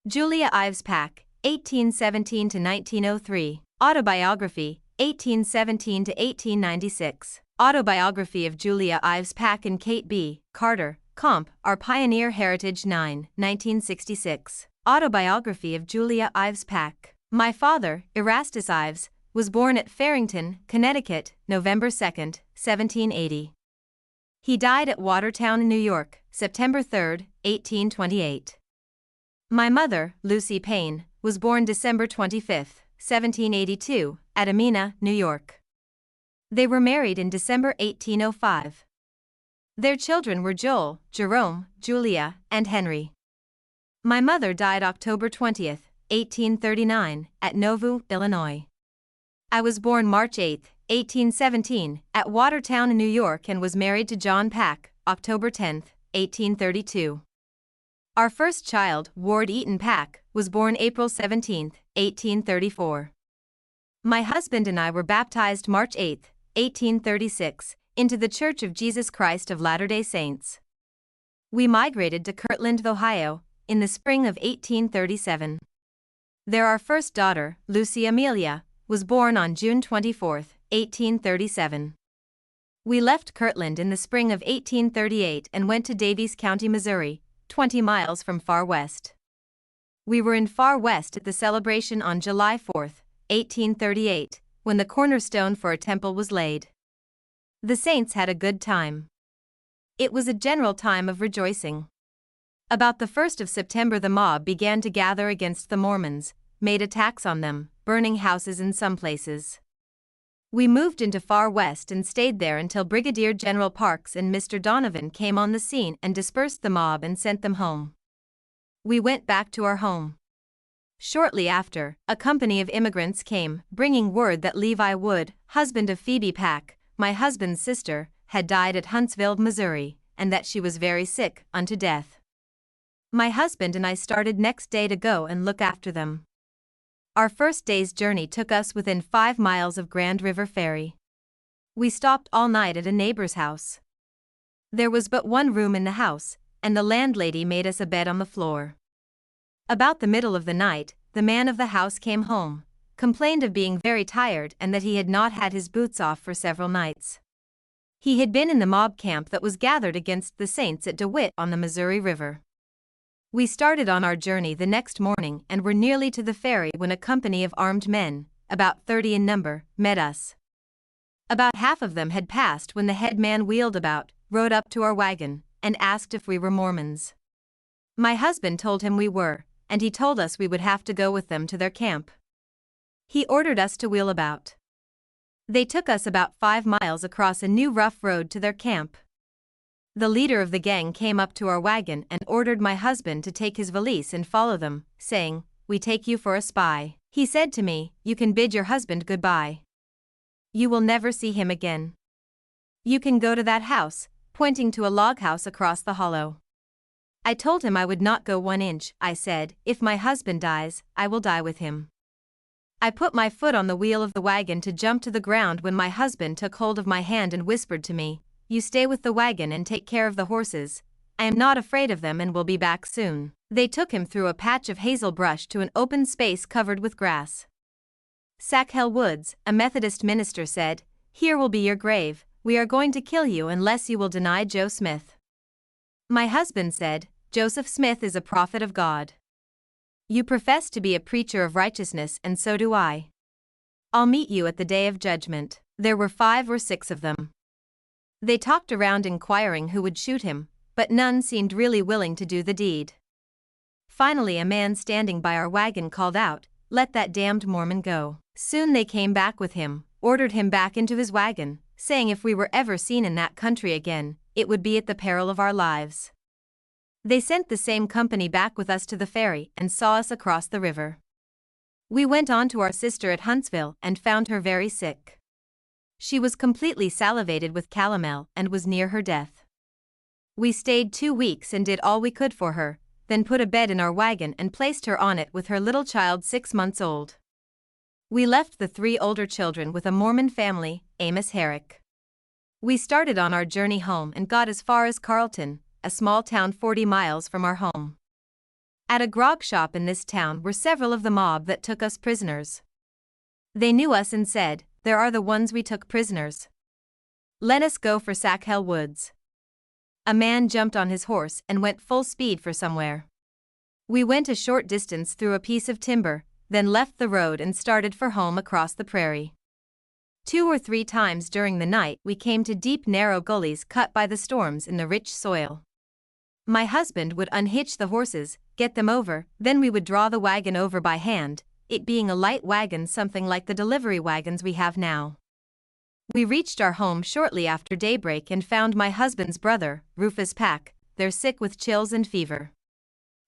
Julia Ives Pack, 1817 to 1903. Autobiography, 1817 to 1896. Autobiography of Julia Ives Pack and Kate B. Carter, Comp. Our Pioneer Heritage 9, 1966. Autobiography of Julia Ives Pack. My father, Erastus Ives, was born at Farrington, Connecticut, November 2, 1780. He died at Watertown, New York, September 3, 1828. My mother, Lucy Payne, was born December 25, 1782, at Amina, New York. They were married in December 1805. Their children were Joel, Jerome, Julia, and Henry. My mother died October 20, 1839, at Nauvoo, Illinois. I was born March 8, 1817, at Watertown, New York, and was married to John Pack, October 10, 1832. Our first child, Ward Eaton Pack, was born April 17, 1834. My husband and I were baptized March 8, 1836, into the Church of Jesus Christ of Latter-day Saints. We migrated to Kirtland, Ohio, in the spring of 1837. There our first daughter, Lucy Amelia, was born on June 24, 1837. We left Kirtland in the spring of 1838 and went to Daviess County, Missouri, 20 miles from Far West. We were in Far West at the celebration on July 4, 1838, when the cornerstone for a temple was laid. The saints had a good time. It was a general time of rejoicing. About the 1st of September the mob began to gather against the Mormons, made attacks on them, burning houses in some places. We moved into Far West and stayed there until Brigadier General Parks and Mr. Donovan came on the scene and dispersed the mob and sent them home. We went back to our home. Shortly after, a company of immigrants came, bringing word that Levi Wood, husband of Phoebe Pack, my husband's sister, had died at Huntsville, Missouri, and that she was very sick, unto death. My husband and I started next day to go and look after them. Our first day's journey took us within 5 miles of Grand River Ferry. We stopped all night at a neighbor's house. There was but one room in the house, and the landlady made us a bed on the floor. About the middle of the night, the man of the house came home, complained of being very tired and that he had not had his boots off for several nights. He had been in the mob camp that was gathered against the saints at DeWitt on the Missouri River. We started on our journey the next morning and were nearly to the ferry when a company of armed men, about 30 in number, met us. About half of them had passed when the head man wheeled about, rode up to our wagon, and asked if we were Mormons. My husband told him we were, and he told us we would have to go with them to their camp. He ordered us to wheel about. They took us about 5 miles across a new rough road to their camp. The leader of the gang came up to our wagon and ordered my husband to take his valise and follow them, saying, "We take you for a spy." He said to me, "You can bid your husband goodbye. You will never see him again. You can go to that house," pointing to a log house across the hollow. I told him I would not go 1 inch. I said, "If my husband dies, I will die with him." I put my foot on the wheel of the wagon to jump to the ground when my husband took hold of my hand and whispered to me, "You stay with the wagon and take care of the horses. I am not afraid of them and will be back soon." They took him through a patch of hazel brush to an open space covered with grass. Sackhill Woods, a Methodist minister, said, "Here will be your grave. We are going to kill you unless you will deny Joe Smith." My husband said, "Joseph Smith is a prophet of God. You profess to be a preacher of righteousness, and so do I. I'll meet you at the day of judgment." There were 5 or 6 of them. They talked around inquiring who would shoot him, but none seemed really willing to do the deed. Finally, a man standing by our wagon called out, "Let that damned Mormon go." Soon they came back with him, ordered him back into his wagon, saying if we were ever seen in that country again, it would be at the peril of our lives. They sent the same company back with us to the ferry and saw us across the river. We went on to our sister at Huntsville and found her very sick. She was completely salivated with calomel and was near her death. We stayed 2 weeks and did all we could for her, then put a bed in our wagon and placed her on it with her little child 6 months old. We left the 3 older children with a Mormon family, Amos Herrick. We started on our journey home and got as far as Carlton, a small town 40 miles from our home. At a grog shop in this town were several of the mob that took us prisoners. They knew us and said, "There are the ones we took prisoners. Let us go for Sackhill Woods." A man jumped on his horse and went full speed for somewhere. We went a short distance through a piece of timber, then left the road and started for home across the prairie. 2 or 3 times during the night we came to deep narrow gullies cut by the storms in the rich soil. My husband would unhitch the horses, get them over, then we would draw the wagon over by hand, it being a light wagon something like the delivery wagons we have now. We reached our home shortly after daybreak and found my husband's brother, Rufus Pack, there sick with chills and fever.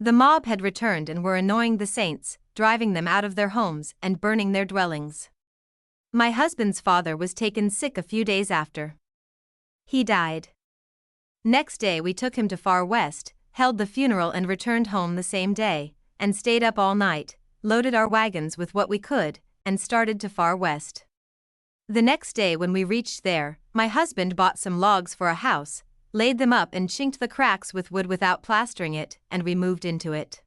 The mob had returned and were annoying the saints, driving them out of their homes and burning their dwellings. My husband's father was taken sick a few days after. He died. Next day we took him to Far West, held the funeral and returned home the same day, and stayed up all night, loaded our wagons with what we could, and started to Far West. The next day when we reached there, my husband bought some logs for a house, laid them up and chinked the cracks with wood without plastering it, and we moved into it.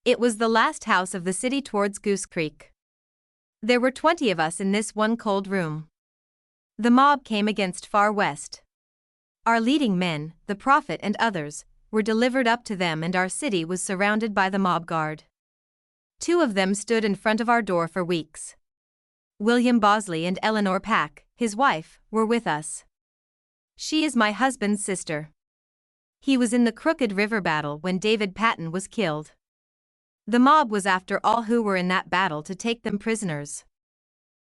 It was the last house of the city towards Goose Creek. There were 20 of us in this one cold room. The mob came against Far West. Our leading men, the prophet and others, were delivered up to them and our city was surrounded by the mob guard. 2 of them stood in front of our door for weeks. William Bosley and Eleanor Pack, his wife, were with us. She is my husband's sister. He was in the Crooked River battle when David Patton was killed. The mob was after all who were in that battle to take them prisoners.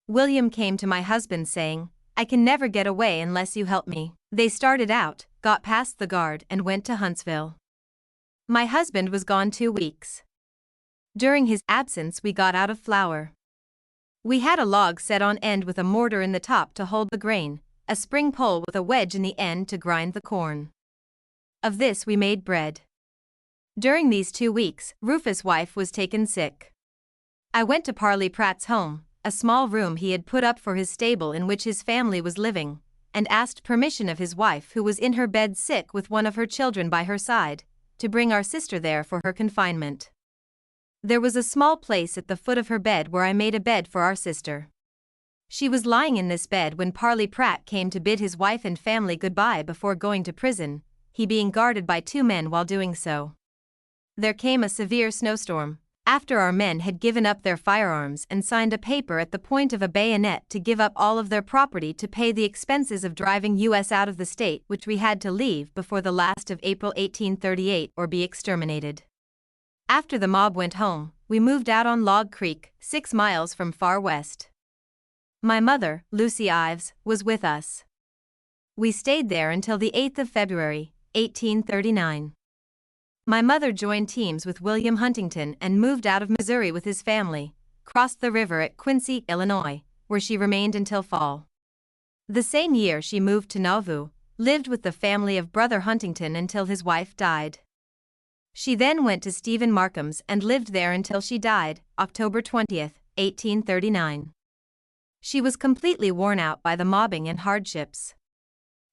William came to my husband saying, "I can never get away unless you help me." They started out, got past the guard and went to Huntsville. My husband was gone 2 weeks. During his absence we got out of flour. We had a log set on end with a mortar in the top to hold the grain, a spring pole with a wedge in the end to grind the corn. Of this we made bread. During these 2 weeks, Rufus' wife was taken sick. I went to Parley Pratt's home, a small room he had put up for his stable in which his family was living, and asked permission of his wife who was in her bed sick with one of her children by her side, to bring our sister there for her confinement. There was a small place at the foot of her bed where I made a bed for our sister. She was lying in this bed when Parley Pratt came to bid his wife and family goodbye before going to prison, he being guarded by 2 men while doing so. There came a severe snowstorm, after our men had given up their firearms and signed a paper at the point of a bayonet to give up all of their property to pay the expenses of driving us out of the state which we had to leave before the last of April 1838 or be exterminated. After the mob went home, we moved out on Log Creek, 6 miles from Far West. My mother, Lucy Ives, was with us. We stayed there until the 8th of February, 1839. My mother joined teams with William Huntington and moved out of Missouri with his family, crossed the river at Quincy, Illinois, where she remained until fall. The same year she moved to Nauvoo, lived with the family of Brother Huntington until his wife died. She then went to Stephen Markham's and lived there until she died, October 20th, 1839. She was completely worn out by the mobbing and hardships.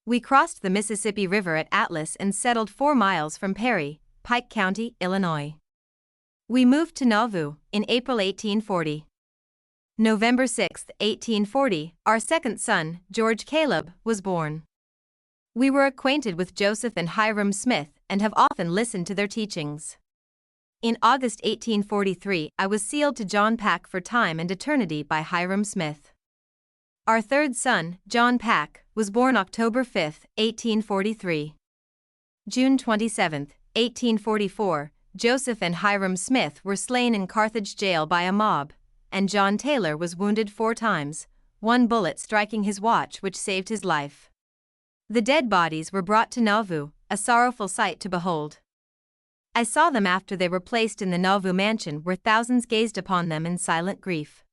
We crossed the Mississippi River at Atlas and settled 4 miles from Perry, Pike County, Illinois. We moved to Nauvoo in April 1840. November 6, 1840, our second son, George Caleb, was born. We were acquainted with Joseph and Hiram Smith and have often listened to their teachings. In August 1843, I was sealed to John Pack for time and eternity by Hiram Smith. Our third son, John Pack, was born October 5, 1843. June 27, 1844, Joseph and Hiram Smith were slain in Carthage jail by a mob, and John Taylor was wounded 4 times, 1 bullet striking his watch which saved his life. The dead bodies were brought to Nauvoo, a sorrowful sight to behold. I saw them after they were placed in the Nauvoo mansion where thousands gazed upon them in silent grief.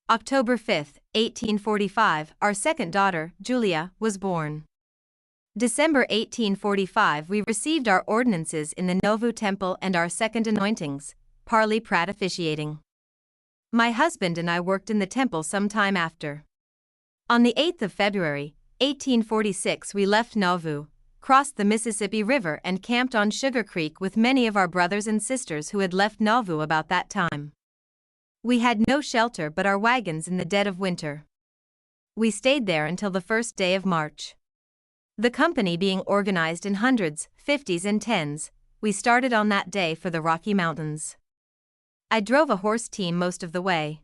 October 5, 1845, our second daughter, Julia, was born. December 1845 we received our ordinances in the Nauvoo Temple and our second anointings, Parley Pratt officiating. My husband and I worked in the temple some time after. On the 8th of February, 1846 we left Nauvoo, crossed the Mississippi River and camped on Sugar Creek with many of our brothers and sisters who had left Nauvoo about that time. We had no shelter but our wagons in the dead of winter. We stayed there until the first day of March. The company being organized in hundreds, 50s and 10s, we started on that day for the Rocky Mountains. I drove a horse team most of the way.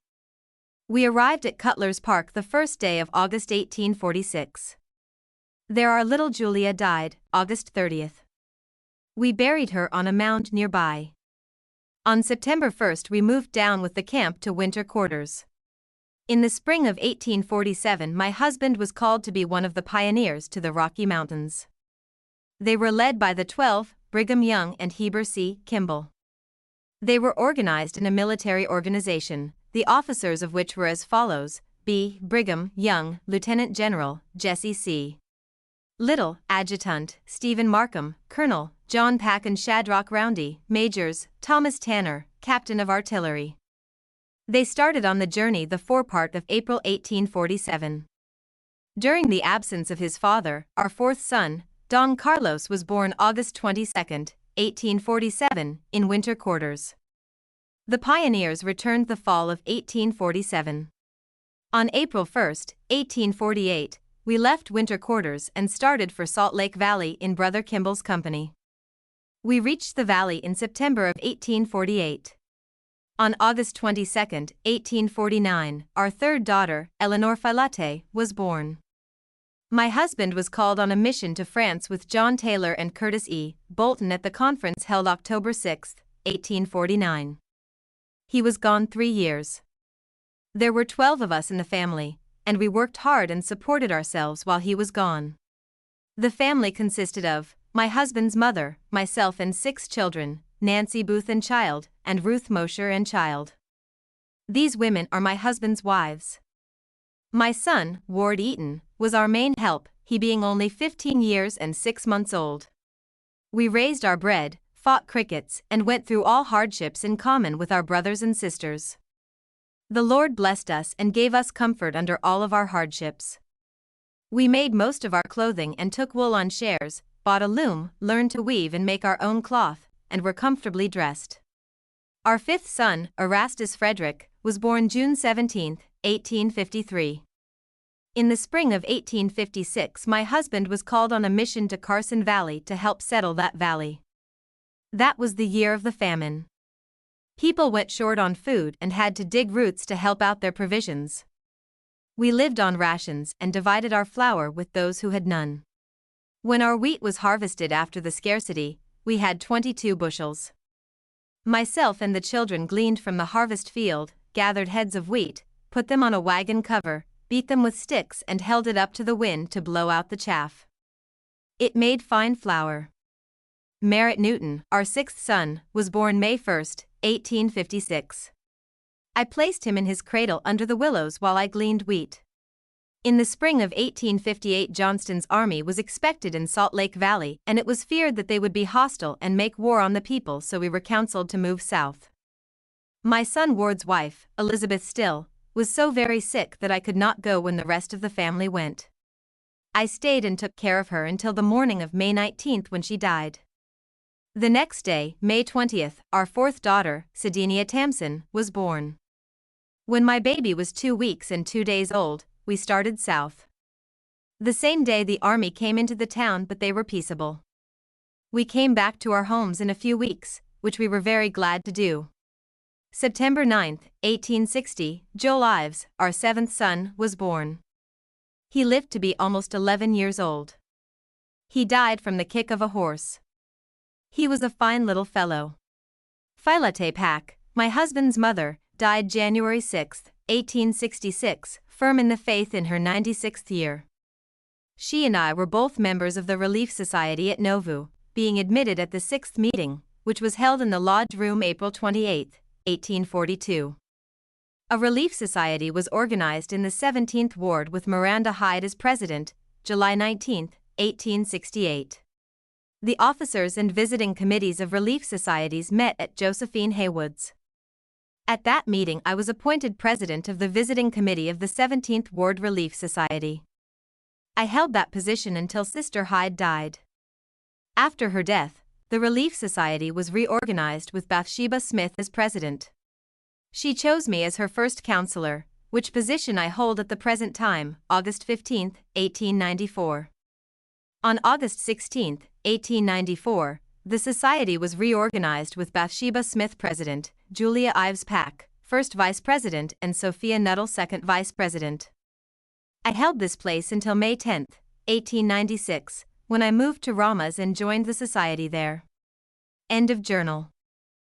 We arrived at Cutler's Park the first day of August 1846. There our little Julia died, August 30th. We buried her on a mound nearby. On September 1st we moved down with the camp to winter quarters. In the spring of 1847 my husband was called to be one of the pioneers to the Rocky Mountains. They were led by the 12, Brigham Young and Heber C. Kimball. They were organized in a military organization, the officers of which were as follows: B. Brigham Young, Lieutenant General, Jesse C. Little, Adjutant, Stephen Markham, Colonel, John Pack and Shadrach Roundy, Majors, Thomas Tanner, Captain of Artillery. They started on the journey the forepart of April 1847. During the absence of his father, our fourth son, Don Carlos, was born August 22, 1847, in winter quarters. The pioneers returned the fall of 1847. On April 1, 1848, we left winter quarters and started for Salt Lake Valley in Brother Kimball's company. We reached the valley in September of 1848. On August 22, 1849, our third daughter, Eleanor Filate, was born. My husband was called on a mission to France with John Taylor and Curtis E. Bolton at the conference held October 6, 1849. He was gone 3 years. There were 12 of us in the family, and we worked hard and supported ourselves while he was gone. The family consisted of my husband's mother, myself and 6 children, Nancy Booth and child, and Ruth Mosher and child. These women are my husband's wives. My son, Ward Eaton, was our main help, he being only 15 years and 6 months old. We raised our bread, fought crickets, and went through all hardships in common with our brothers and sisters. The Lord blessed us and gave us comfort under all of our hardships. We made most of our clothing and took wool on shares, bought a loom, learned to weave and make our own cloth, and were comfortably dressed. Our fifth son, Erastus Frederick, was born June 17, 1853. In the spring of 1856 my husband was called on a mission to Carson Valley to help settle that valley. That was the year of the famine. People went short on food and had to dig roots to help out their provisions. We lived on rations and divided our flour with those who had none. When our wheat was harvested after the scarcity, we had 22 bushels. Myself and the children gleaned from the harvest field, gathered heads of wheat, put them on a wagon cover, beat them with sticks and held it up to the wind to blow out the chaff. It made fine flour. Merritt Newton, our sixth son, was born May 1, 1856. I placed him in his cradle under the willows while I gleaned wheat. In the spring of 1858 Johnston's army was expected in Salt Lake Valley and it was feared that they would be hostile and make war on the people, so we were counseled to move south. My son Ward's wife, Elizabeth Still, was so very sick that I could not go when the rest of the family went. I stayed and took care of her until the morning of May 19 when she died. The next day, May 20th, our fourth daughter, Sedenia Tamson, was born. When my baby was 2 weeks and 2 days old, we started south. The same day the army came into the town, but they were peaceable. We came back to our homes in a few weeks, which we were very glad to do. September 9, 1860, Joel Ives, our seventh son, was born. He lived to be almost 11 years old. He died from the kick of a horse. He was a fine little fellow. Filate Pack, my husband's mother, died January 6, 1866, firm in the faith in her 96th year. She and I were both members of the Relief Society at Nauvoo, being admitted at the 6th meeting, which was held in the Lodge Room April 28, 1842. A relief society was organized in the 17th Ward with Miranda Hyde as president, July 19, 1868. The officers and visiting committees of relief societies met at Josephine Haywood's. At that meeting I was appointed president of the visiting committee of the 17th Ward Relief Society. I held that position until Sister Hyde died. After her death, the Relief Society was reorganized with Bathsheba Smith as president. She chose me as her first counselor, which position I hold at the present time, August 15, 1894. On August 16, 1894, the society was reorganized with Bathsheba Smith president, Julia Ives Pack, first vice president, and Sophia Nuttall second vice president. I held this place until May 10, 1896, when I moved to Ramos and joined the society there. End of journal.